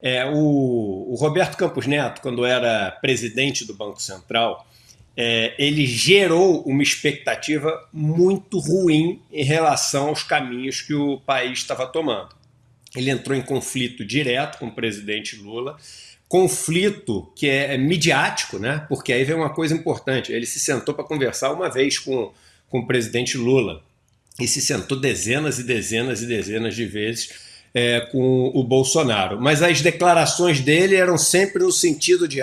O Roberto Campos Neto, quando era presidente do Banco Central, ele gerou uma expectativa muito ruim em relação aos caminhos que o país estava tomando. Ele entrou em conflito direto com o presidente Lula, conflito que é midiático, né? Porque aí vem uma coisa importante. Ele se sentou para conversar uma vez com o presidente Lula e se sentou dezenas e dezenas e dezenas de vezes com o Bolsonaro. Mas as declarações dele eram sempre no sentido de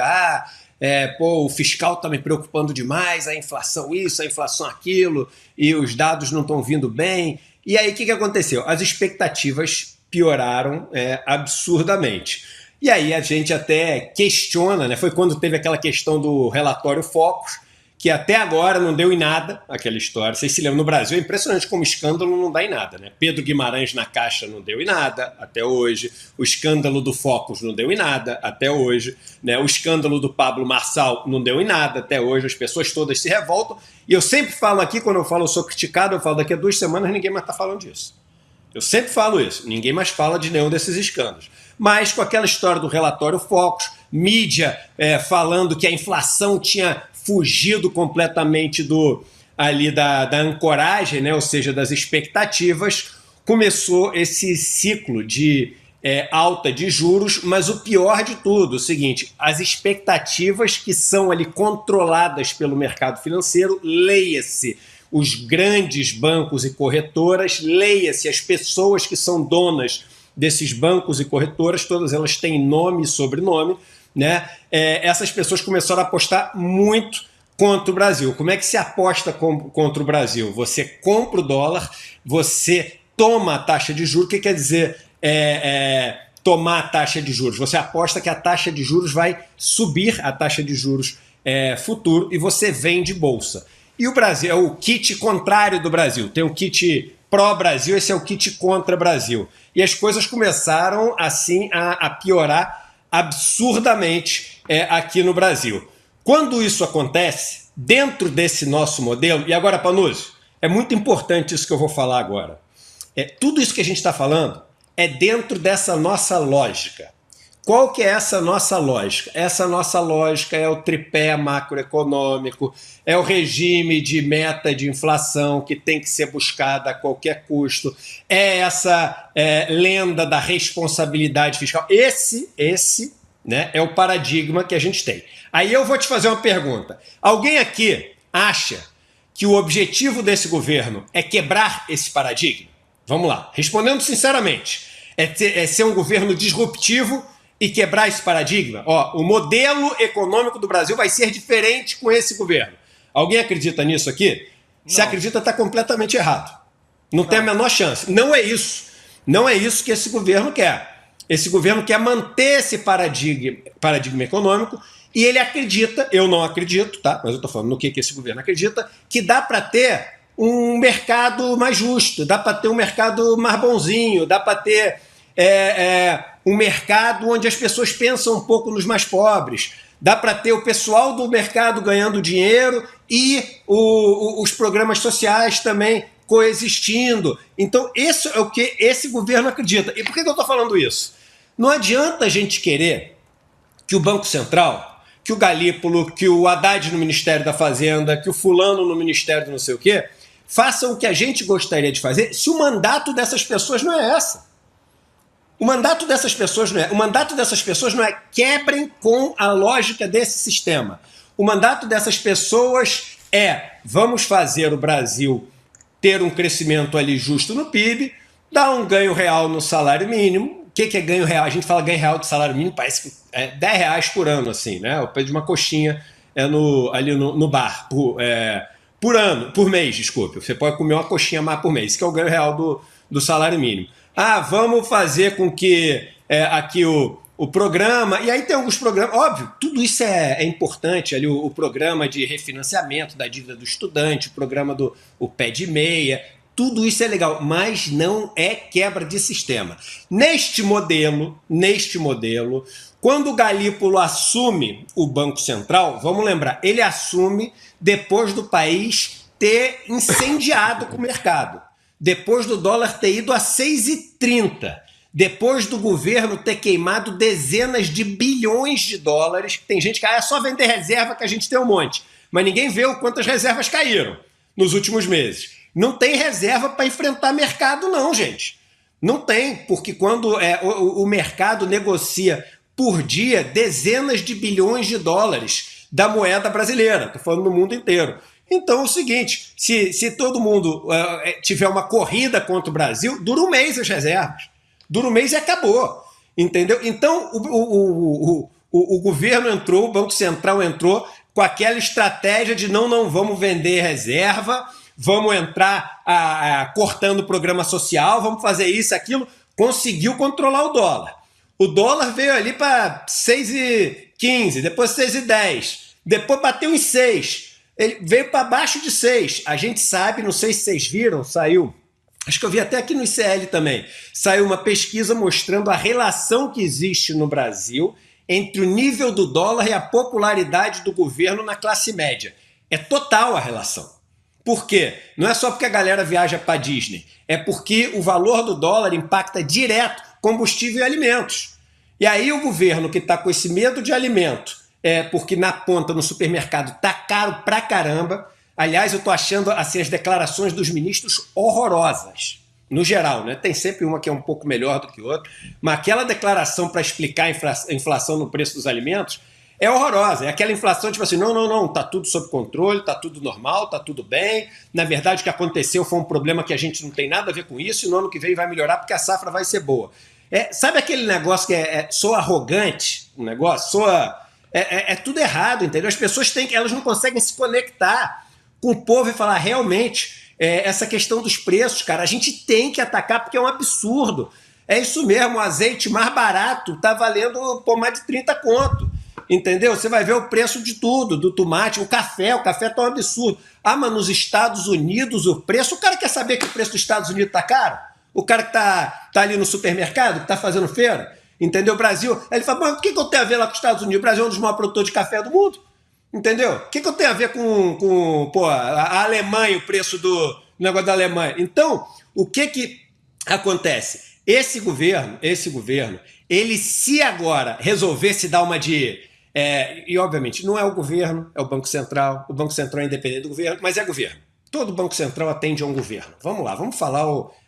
o fiscal está me preocupando demais, a inflação isso, a inflação aquilo, e os dados não estão vindo bem. E aí o que aconteceu? As expectativas pioraram absurdamente. E aí a gente até questiona, né? Foi quando teve aquela questão do relatório Focus, que até agora não deu em nada aquela história. Vocês se lembram, no Brasil é impressionante como escândalo não dá em nada, né? Pedro Guimarães na Caixa não deu em nada até hoje, o escândalo do Focus não deu em nada até hoje, né? O escândalo do Pablo Marçal não deu em nada até hoje, as pessoas todas se revoltam, e eu sempre falo aqui, quando eu falo eu sou criticado, eu falo daqui a 2 semanas ninguém mais está falando disso. Eu sempre falo isso, ninguém mais fala de nenhum desses escândalos. Mas com aquela história do relatório Focus, mídia falando que a inflação tinha fugido completamente da ancoragem, né? Ou seja, das expectativas, começou esse ciclo de alta de juros, mas o pior de tudo é o seguinte: as expectativas que são ali controladas pelo mercado financeiro, leia-se os grandes bancos e corretoras, leia-se as pessoas que são donas desses bancos e corretoras, todas elas têm nome e sobrenome, né? Essas pessoas começaram a apostar muito contra o Brasil. Como é que se aposta contra o Brasil? Você compra o dólar, você toma a taxa de juros. O que quer dizer tomar a taxa de juros? Você aposta que a taxa de juros vai subir, a taxa de juros futuro, e você vende bolsa. E o Brasil é o kit contrário do Brasil. Tem o kit pró-Brasil, esse é o kit contra Brasil. E as coisas começaram assim a piorar absurdamente aqui no Brasil. Quando isso acontece, dentro desse nosso modelo, e agora, Panuzzi, é muito importante isso que eu vou falar agora. Tudo isso que a gente está falando é dentro dessa nossa lógica. Qual que é essa nossa lógica? Essa nossa lógica é o tripé macroeconômico, é o regime de meta de inflação que tem que ser buscada a qualquer custo, é essa lenda da responsabilidade fiscal. Esse né, é o paradigma que a gente tem. Aí eu vou te fazer uma pergunta. Alguém aqui acha que o objetivo desse governo é quebrar esse paradigma? Vamos lá, respondendo sinceramente. É ser um governo disruptivo e quebrar esse paradigma? O modelo econômico do Brasil vai ser diferente com esse governo. Alguém acredita nisso aqui? Não. Se acredita, está completamente errado. Não tem a menor chance. Não é isso. Não é isso que esse governo quer. Esse governo quer manter esse paradigma econômico, e ele acredita, eu não acredito, tá? Mas eu estou falando no que esse governo acredita, que dá para ter um mercado mais justo, dá para ter um mercado mais bonzinho, dá para ter um mercado onde as pessoas pensam um pouco nos mais pobres, dá para ter o pessoal do mercado ganhando dinheiro e os programas sociais também coexistindo. Então, isso é o que esse governo acredita. E por que eu estou falando isso? Não adianta a gente querer que o Banco Central, que o Galípolo, que o Haddad no Ministério da Fazenda, que o fulano no Ministério do não sei o quê, façam o que a gente gostaria de fazer se o mandato dessas pessoas não é essa. O mandato dessas pessoas não é quebrem com a lógica desse sistema. O mandato dessas pessoas vamos fazer o Brasil ter um crescimento ali justo no PIB, dar um ganho real no salário mínimo. O que é ganho real? A gente fala ganho real do salário mínimo, parece que é R$10 por ano, assim, né? O preço de uma coxinha ali no bar, por mês, desculpe. Você pode comer uma coxinha mais por mês, que é o ganho real do salário mínimo. Vamos fazer com que aqui o programa, e aí tem alguns programas, óbvio, tudo isso é importante, ali o programa de refinanciamento da dívida do estudante, o programa do pé de meia, tudo isso é legal, mas não é quebra de sistema. Neste modelo, quando o Galípolo assume o Banco Central, vamos lembrar, ele assume depois do país ter incendiado com o mercado. Depois do dólar ter ido a 6,30, depois do governo ter queimado dezenas de bilhões de dólares. Tem gente que é só vender reserva que a gente tem um monte, mas ninguém vê o quanto as reservas caíram nos últimos meses. Não tem reserva para enfrentar mercado não, gente. Não tem, porque quando o mercado negocia por dia dezenas de bilhões de dólares da moeda brasileira, estou falando no mundo inteiro. Então é o seguinte, se todo mundo tiver uma corrida contra o Brasil, dura um mês as reservas. Dura um mês e acabou. Entendeu? Então o governo entrou, o Banco Central entrou com aquela estratégia de não vamos vender reserva, vamos entrar cortando o programa social, vamos fazer isso, aquilo. Conseguiu controlar o dólar. O dólar veio ali para 6,15, depois 6,10, depois bateu em 6. Ele veio para baixo de 6. A gente sabe, não sei se vocês viram, saiu, acho que eu vi até aqui no ICL também, saiu uma pesquisa mostrando a relação que existe no Brasil entre o nível do dólar e a popularidade do governo na classe média. É total a relação. Por quê? Não é só porque a galera viaja para Disney, é porque o valor do dólar impacta direto combustível e alimentos. E aí o governo que está com esse medo de alimento, porque na ponta, no supermercado, tá caro pra caramba. Aliás, eu tô achando assim, as declarações dos ministros horrorosas, no geral, né? Tem sempre uma que é um pouco melhor do que outra, mas aquela declaração para explicar a inflação no preço dos alimentos é horrorosa. É aquela inflação tipo assim, não, tá tudo sob controle, tá tudo normal, tá tudo bem. Na verdade, o que aconteceu foi um problema que a gente não tem nada a ver com isso e no ano que vem vai melhorar porque a safra vai ser boa. Sabe aquele negócio que soa arrogante? Um negócio? Soa... É tudo errado, entendeu? As pessoas elas não conseguem se conectar com o povo e falar, realmente, essa questão dos preços, cara, a gente tem que atacar porque é um absurdo. É isso mesmo, o azeite mais barato tá valendo mais de 30 conto. Entendeu? Você vai ver o preço de tudo, do tomate, o café tá um absurdo. Ah, mas nos Estados Unidos o preço, o cara quer saber que o preço dos Estados Unidos tá caro? O cara que tá ali no supermercado, que tá fazendo feira, entendeu? O Brasil, aí ele fala, mas o que eu tenho a ver lá com os Estados Unidos? O Brasil é um dos maiores produtores de café do mundo, entendeu? O que eu tenho a ver com a Alemanha, o preço do negócio da Alemanha? Então, o que acontece? Esse governo, ele se agora resolvesse dar uma de... e obviamente não é o governo, é o Banco Central é independente do governo, mas é governo. Todo Banco Central atende a um governo. Vamos lá, vamos falar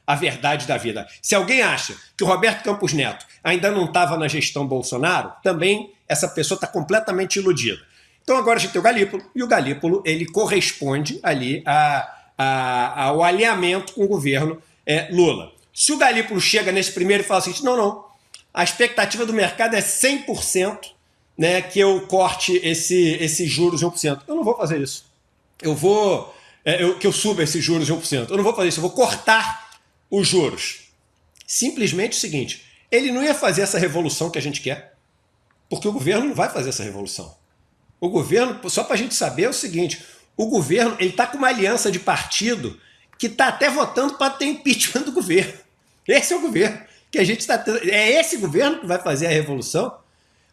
a verdade da vida. Se alguém acha que o Roberto Campos Neto ainda não estava na gestão Bolsonaro, também essa pessoa está completamente iludida. Então agora a gente tem o Galípolo, e o Galípolo ele corresponde ali ao alinhamento com o governo Lula. Se o Galípolo chega nesse primeiro e fala assim, não, a expectativa do mercado é 100%, né, que eu corte esses juros de 1%. Eu não vou fazer isso. Que eu suba esses juros de 1%. Eu não vou fazer isso, eu vou cortar os juros. Simplesmente o seguinte, ele não ia fazer essa revolução que a gente quer, porque o governo não vai fazer essa revolução. O governo, só para a gente saber, é o seguinte, o governo está com uma aliança de partido que está até votando para ter impeachment do governo. Esse é o governo que a gente está tendo. É esse governo que vai fazer a revolução.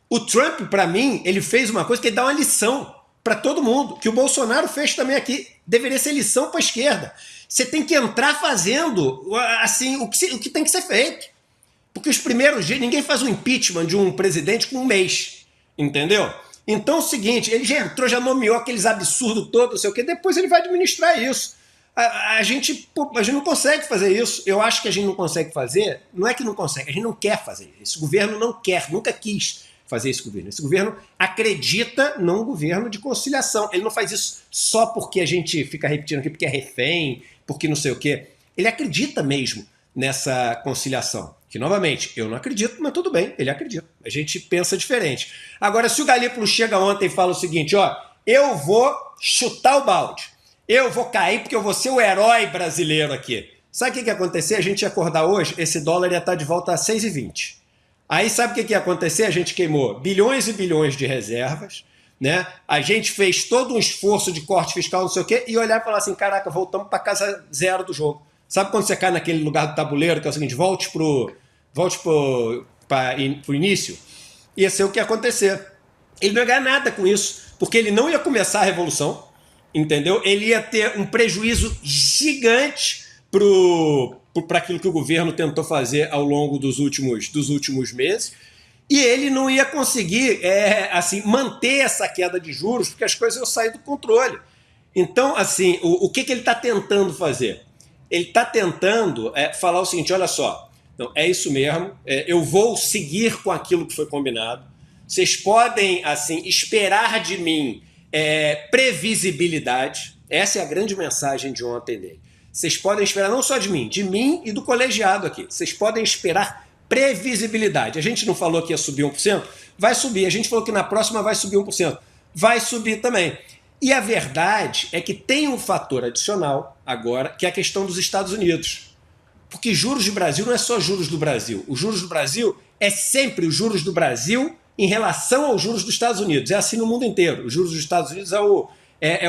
O Trump, para mim, ele fez uma coisa que ele dá uma lição para todo mundo, que o Bolsonaro fez também aqui. Deveria ser lição para a esquerda. Você tem que entrar fazendo assim, o que tem que ser feito. Porque os primeiros dias, ninguém faz um impeachment de um presidente com um mês. Entendeu? Então é o seguinte, ele já entrou, já nomeou aqueles absurdos todos, não sei o quê, depois ele vai administrar isso. A gente não consegue fazer isso. Eu acho que a gente não consegue fazer, não é que não consegue, a gente não quer fazer. Esse governo não quer, nunca quis fazer esse governo. Esse governo acredita num governo de conciliação. Ele não faz isso só porque a gente fica repetindo aqui, porque é refém, porque não sei o quê. Ele acredita mesmo nessa conciliação. Que, novamente, eu não acredito, mas tudo bem, ele acredita. A gente pensa diferente. Agora, se o Galípolo chega ontem e fala o seguinte, eu vou chutar o balde, eu vou cair porque eu vou ser o herói brasileiro aqui. Sabe o que ia acontecer? A gente ia acordar hoje, esse dólar ia estar de volta a 6,20. Aí sabe o que ia acontecer? A gente queimou bilhões e bilhões de reservas, né? A gente fez todo um esforço de corte fiscal, não sei o quê, e olhar e falar assim, caraca, voltamos para casa zero do jogo. Sabe quando você cai naquele lugar do tabuleiro, que é o seguinte, volte pro início? Ia ser o que ia acontecer. Ele não ia ganhar nada com isso, porque ele não ia começar a revolução, entendeu? Ele ia ter um prejuízo gigante para aquilo que o governo tentou fazer ao longo dos últimos meses. E ele não ia conseguir assim, manter essa queda de juros, porque as coisas iam sair do controle. Então, assim, o que ele está tentando fazer? Ele está tentando falar o seguinte: olha só, não, é isso mesmo, eu vou seguir com aquilo que foi combinado. Vocês podem, assim, esperar de mim previsibilidade. Essa é a grande mensagem de ontem dele. Vocês podem esperar não só de mim e do colegiado aqui. Vocês podem esperar previsibilidade. A gente não falou que ia subir 1%? Vai subir. A gente falou que na próxima vai subir 1%. Vai subir também. E a verdade é que tem um fator adicional agora, que é a questão dos Estados Unidos. Porque juros do Brasil não é só juros do Brasil. Os juros do Brasil é sempre os juros do Brasil em relação aos juros dos Estados Unidos. É assim no mundo inteiro. Os juros dos Estados Unidos é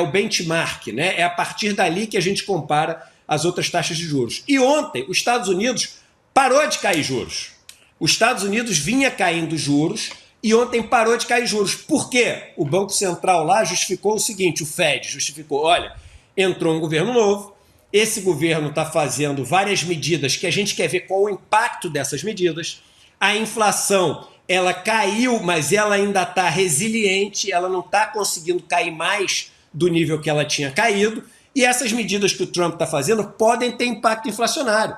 o benchmark, né? É a partir dali que a gente compara as outras taxas de juros. E ontem, os Estados Unidos parou de cair juros. Os Estados Unidos vinha caindo juros e ontem parou de cair juros. Por quê? O Banco Central lá justificou o seguinte, o Fed justificou, olha, entrou um governo novo, esse governo está fazendo várias medidas que a gente quer ver qual o impacto dessas medidas. A inflação, ela caiu, mas ela ainda está resiliente, ela não está conseguindo cair mais do nível que ela tinha caído. E essas medidas que o Trump está fazendo podem ter impacto inflacionário.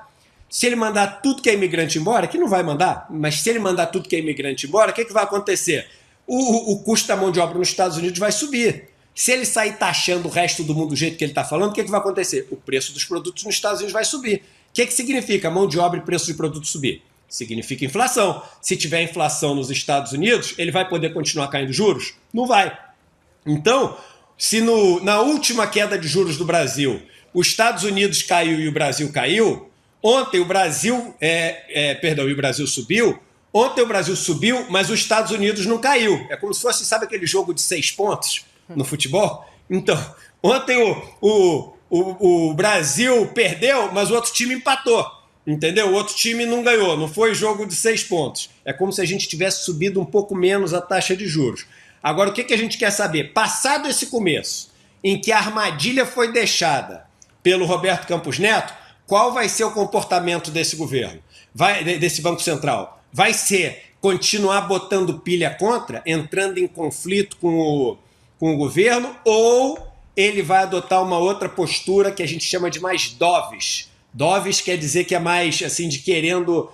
Se ele mandar tudo que é imigrante embora, que não vai mandar, mas se ele mandar tudo que é imigrante embora, o que vai acontecer? O custo da mão de obra nos Estados Unidos vai subir. Se ele sair taxando o resto do mundo do jeito que ele está falando, o que vai acontecer? O preço dos produtos nos Estados Unidos vai subir. O que significa mão de obra e preço de produto subir? Significa inflação. Se tiver inflação nos Estados Unidos, ele vai poder continuar caindo juros? Não vai. Então, se na última queda de juros do Brasil, os Estados Unidos caiu e o Brasil caiu, ontem o Brasil, e o Brasil subiu, ontem o Brasil subiu, mas os Estados Unidos não caiu. É como se fosse, sabe aquele jogo de 6 pontos no futebol? Então, ontem o Brasil perdeu, mas o outro time empatou. Entendeu? O outro time não ganhou, não foi jogo de 6 pontos. É como se a gente tivesse subido um pouco menos a taxa de juros. Agora, o que a gente quer saber? Passado esse começo, em que a armadilha foi deixada pelo Roberto Campos Neto, qual vai ser o comportamento desse governo? Desse Banco Central? Vai ser continuar botando pilha contra, entrando em conflito com o governo, ou ele vai adotar uma outra postura que a gente chama de mais dovish? Dovish quer dizer que é mais assim, de querendo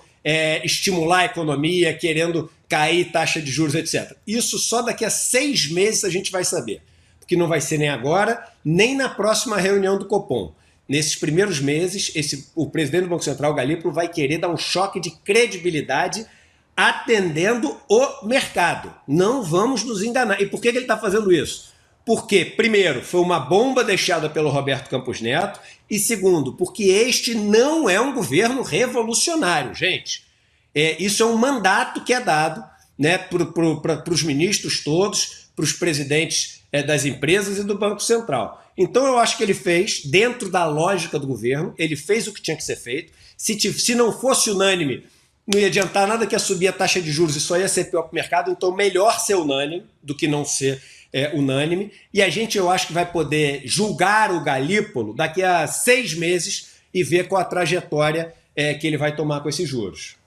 estimular a economia, querendo cair taxa de juros, etc. Isso só daqui a 6 meses a gente vai saber, porque não vai ser nem agora, nem na próxima reunião do Copom. Nesses primeiros meses, o presidente do Banco Central, Galípolo, vai querer dar um choque de credibilidade atendendo o mercado. Não vamos nos enganar. E por que ele está fazendo isso? Porque, primeiro, foi uma bomba deixada pelo Roberto Campos Neto, e segundo, porque este não é um governo revolucionário, gente. Isso é um mandato que é dado, né, para os ministros todos, para os presidentes das empresas e do Banco Central. Então eu acho que ele fez, dentro da lógica do governo, ele fez o que tinha que ser feito. Se não fosse unânime, não ia adiantar nada que ia subir a taxa de juros e só ia ser pior para o mercado, então melhor ser unânime do que não ser unânime. E eu acho que vai poder julgar o Galípolo daqui a 6 meses e ver qual a trajetória que ele vai tomar com esses juros.